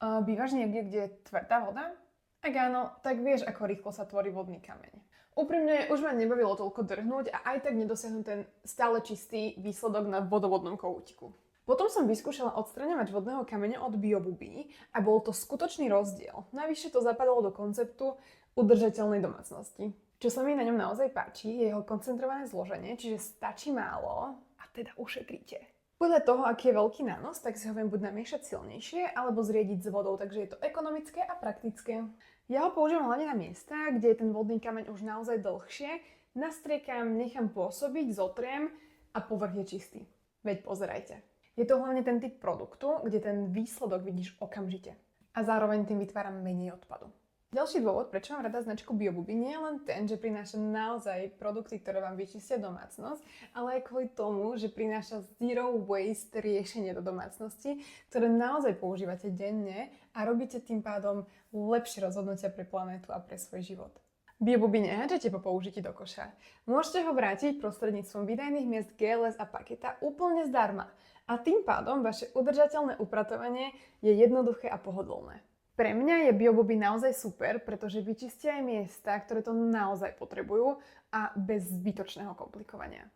Bývaš niekde, kde je tvrdá voda? Ak áno, tak vieš, ako rýchlo sa tvorí vodný kameň. Úprimne, už ma nebavilo toľko drhnúť a aj tak nedosiahnu ten stále čistý výsledok na vodovodnom kohútiku. Potom som vyskúšala odstraňovať vodného kameňa od BioBuby a bol to skutočný rozdiel. Navyše to zapadalo do konceptu udržateľnej domácnosti. Čo sa mi na ňom naozaj páči, je jeho koncentrované zloženie, čiže stačí málo a teda ušetríte. Podľa toho, aký je veľký nános, tak si ho viem buď namiešať silnejšie, alebo zriediť s vodou, takže je to ekonomické a praktické. Ja ho používam hlavne na miesta, kde je ten vodný kameň už naozaj dlhšie, nastriekam, nechám pôsobiť, zotriem a povrch je čistý. Veď pozerajte. Je to hlavne ten typ produktu, kde ten výsledok vidíš okamžite. A zároveň tým vytváram menej odpadu. Ďalší dôvod, prečo mám rada značku BioBuby, nie je len ten, že prináša naozaj produkty, ktoré vám vyčistia domácnosť, ale aj kvôli tomu, že prináša zero waste riešenie do domácnosti, ktoré naozaj používate denne a robíte tým pádom lepšie rozhodnutia pre planétu a pre svoj život. BioBuby nehádžete po použití do koša. Môžete ho vrátiť prostredníctvom výdajných miest GLS a paketa úplne zdarma. A tým pádom vaše udržateľné upratovanie je jednoduché a pohodlné. Pre mňa je BioBuby naozaj super, pretože vyčistia aj miesta, ktoré to naozaj potrebujú a bez zbytočného komplikovania.